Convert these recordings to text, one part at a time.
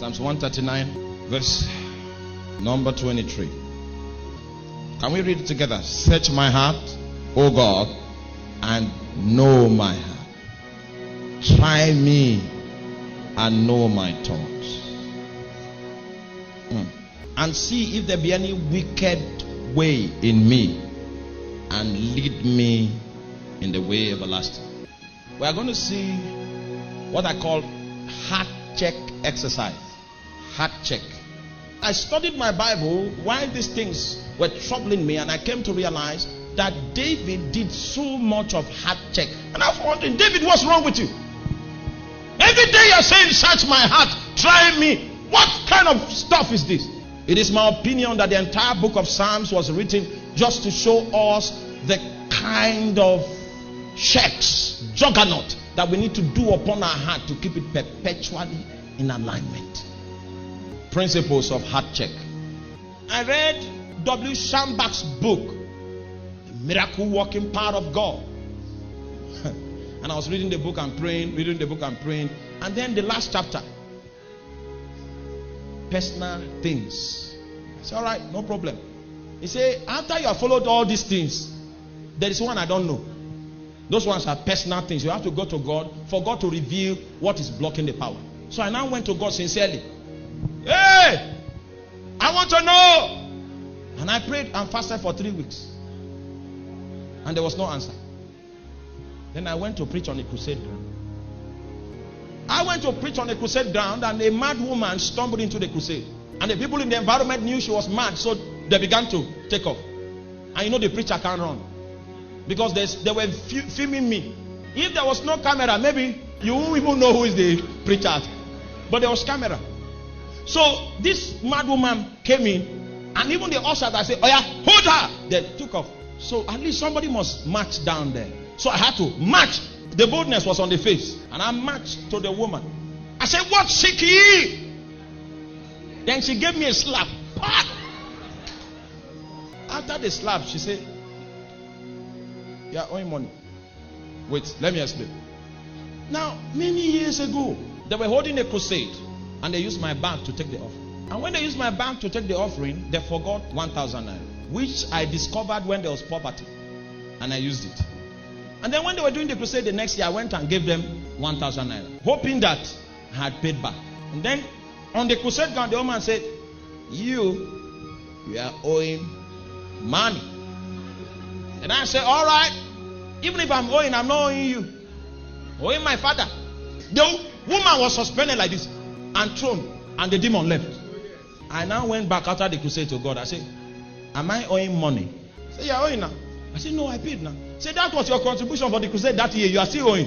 Psalms 139, verse number 23. Can we read it together? Search my heart, O God, and know my heart. Try me and know my thoughts. And see if there be any wicked way in me, and lead me in the way everlasting. We are going to see what I call heart check exercise. Heart check. I studied my Bible while these things were troubling me, and I came to realize that David did so much of heart check. And I was wondering, David, what's wrong with you? Every day you're saying, search my heart, try me. What kind of stuff is this? It is my opinion that the entire book of Psalms was written just to show us the kind of checks, juggernaut, that we need to do upon our heart to keep it perpetually in alignment. Principles of heart check. I read W. Schambach's book, The Miracle Working Power of God. And I was reading the book and praying, and then the last chapter, personal things. I said, all right, no problem. He said, after you have followed all these things, there is one I don't know. Those ones are personal things. You have to go to God for God to reveal what is blocking the power. So I now went to God sincerely. Hey, I want to know. And I prayed and fasted for 3 weeks. And there was no answer. Then I went to preach on a crusade ground. I went to preach on a crusade ground, and a mad woman stumbled into the crusade. And the people in the environment knew she was mad, so they began to take off. And you know the preacher can't run, because they were filming me. If there was no camera, maybe you won't even know who is the preacher. But there was camera. So this mad woman came in, and even the ushers, I said, oh yeah, hold her. They took off. So at least somebody must march down there. So I had to march. The boldness was on the face. And I marched to the woman. I said, what seek ye? Then she gave me a slap. After the slap, she said, you are owing money. Wait, let me explain. Now, many years ago, they were holding a crusade, and they used my bank to take the offering. And when they used my bank to take the offering, they forgot 1,000 naira, which I discovered when there was poverty, and I used it. And then when they were doing the crusade the next year, I went and gave them 1,000 naira, hoping that I had paid back. And then on the crusade ground, the old man said, you are owing money. And I said, all right, even if I'm owing, I'm not owing you. Owing my father. The woman was suspended like this and thrown, and the demon left. I now went back after the crusade to God. I said, am I owing money? He said, you are owing now. I said, no, I paid now. Say, that was your contribution for the crusade that year. You are still owing.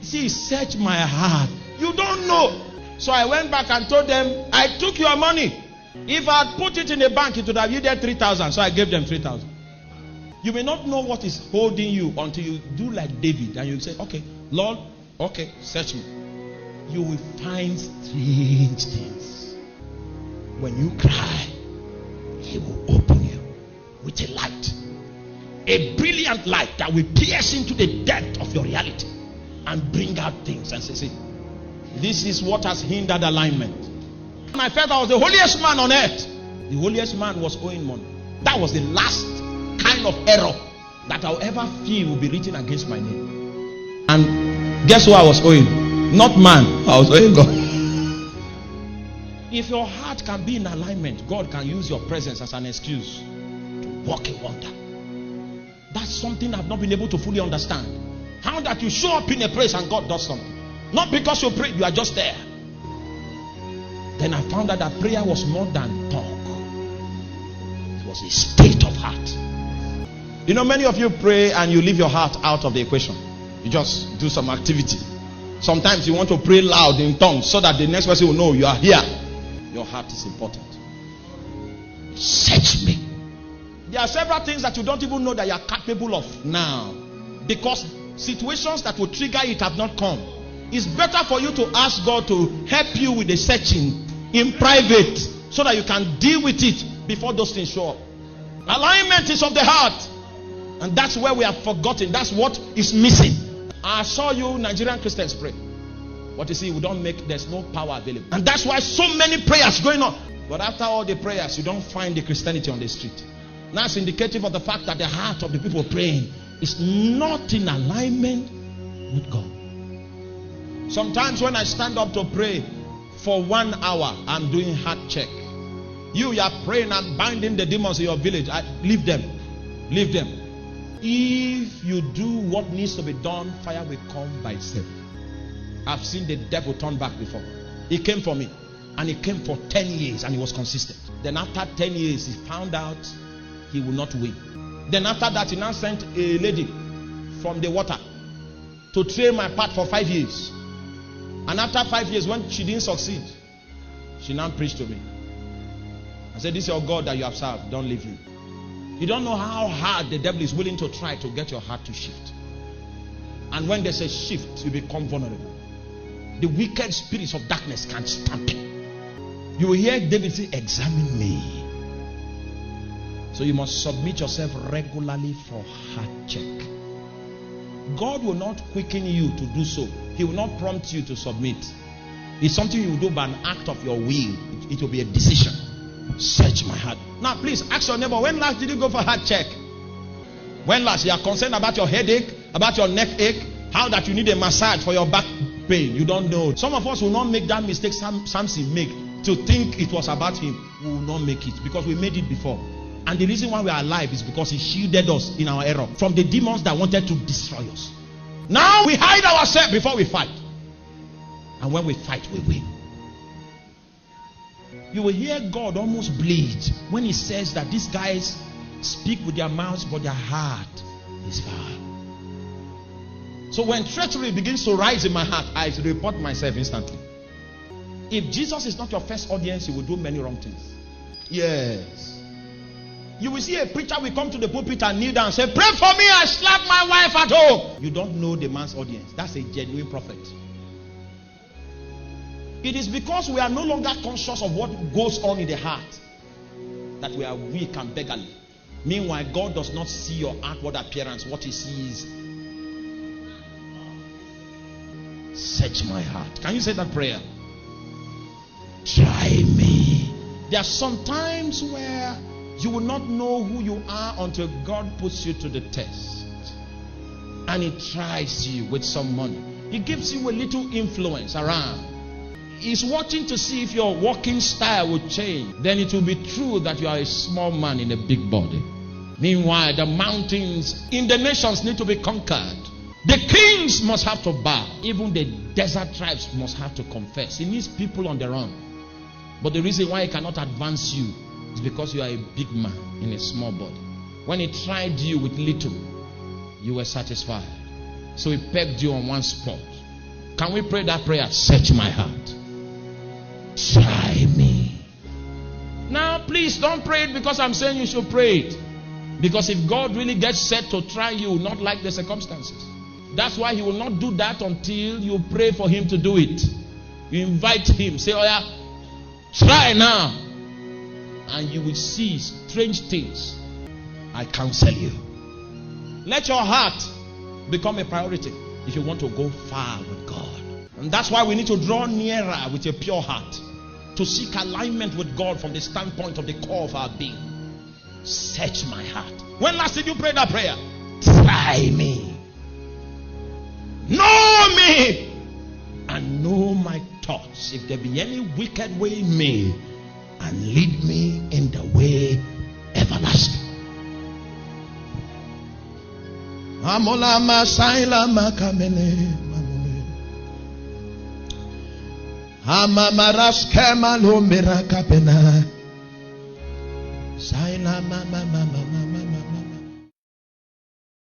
See, search my heart. You don't know. So I went back and told them, I took your money. If I had put it in the bank, it would have yielded 3,000. So I gave them 3,000. You may not know what is holding you until you do like David. And you say, okay, Lord, okay, search me. You will find strange things. When you cry, He will open you with a light. A brilliant light that will pierce into the depth of your reality and bring out things and say, see, this is what has hindered alignment. And I felt I was the holiest man on earth. The holiest man was owing money. That was the last kind of error that I'll ever feel will be written against my name. And guess who I was owing? Not man. I was owing God. If your heart can be in alignment, God can use your presence as an excuse to work a wonder. That's something I've not been able to fully understand. How that you show up in a place and God does something. Not because you prayed, you are just there. Then I found out that prayer was more than talk. It was a state of heart. You know, many of you pray and you leave your heart out of the equation. You just do some activity. Sometimes you want to pray loud in tongues so that the next person will know you are here. Your heart is important. Search me. There are several things that you don't even know that you are capable of now, because situations that will trigger it have not come. It's better for you to ask God to help you with the searching in private, so that you can deal with it before those things show up. Alignment is of the heart, and that's where we have forgotten. That's what is missing. I saw you Nigerian Christians pray. But you see, there's no power available. And that's why so many prayers going on. But after all the prayers, you don't find the Christianity on the street. That's indicative of the fact that the heart of the people praying is not in alignment with God. Sometimes when I stand up to pray for 1 hour, I'm doing heart check. You are praying and binding the demons in your village. Leave them. Leave them. If you do what needs to be done, fire will come by itself. I've seen the devil turn back before. He came for me. And he came for 10 years and he was consistent. Then after 10 years, he found out he will not win. Then after that, he now sent a lady from the water to train my part for 5 years. And after 5 years, when she didn't succeed, she now preached to me. I said, this is your God that you have served. Don't leave him. You don't know how hard the devil is willing to try to get your heart to shift. And when there's a shift, you become vulnerable. The wicked spirits of darkness can't stamp you. You will hear David say, examine me. So you must submit yourself regularly for heart check. God will not quicken you to do so. He will not prompt you to submit. It's something you will do by an act of your will. It will be a decision. Search my heart. Now please ask your neighbor, when last did you go for heart check? When last? You are concerned about your headache, about your neck ache, how that you need a massage for your back pain. You don't know. Some of us will not make that mistake Samson made, to think it was about him. We will not make it because we made it before. And the reason why we are alive is because he shielded us in our error from the demons that wanted to destroy us. Now we hide ourselves before we fight. And when we fight, we win. You will hear God almost bleed when he says that these guys speak with their mouths, but their heart is far. So when treachery begins to rise in my heart, I report myself instantly. If Jesus is not your first audience, you will do many wrong things. Yes. You will see a preacher will come to the pulpit and kneel down and say, pray for me, I slapped my wife at home. You don't know the man's audience. That's a genuine prophet. It is because we are no longer conscious of what goes on in the heart that we are weak and beggarly. Meanwhile, God does not see your outward appearance. What he sees. Search my heart. Can you say that prayer? Try me. There are some times where you will not know who you are until God puts you to the test. And he tries you with some money. He gives you a little influence around. He's watching to see if your walking style will change. Then it will be true that you are a small man in a big body. Meanwhile, the mountains in the nations need to be conquered. The kings must have to bow. Even the desert tribes must have to confess. He needs people on the run. But the reason why he cannot advance you is because you are a big man in a small body. When he tried you with little, you were satisfied. So he pegged you on one spot. Can we pray that prayer? Search my heart. Try me. Now please don't pray it because I'm saying you should pray it. Because if God really gets set to try you, not like the circumstances. That's why he will not do that until you pray for him to do it. You invite him. Say, oh yeah, try now. And you will see strange things. I counsel you. Let your heart become a priority if you want to go far with God. And that's why we need to draw nearer with a pure heart. To seek alignment with God from the standpoint of the core of our being. Search my heart. When last did you pray that prayer? Try me. Know me. And know my thoughts. If there be any wicked way in me, and lead me in the way everlasting. Amola masaila makamele. Amamaras kemalo mirakapena. Saila mama mama mama mama.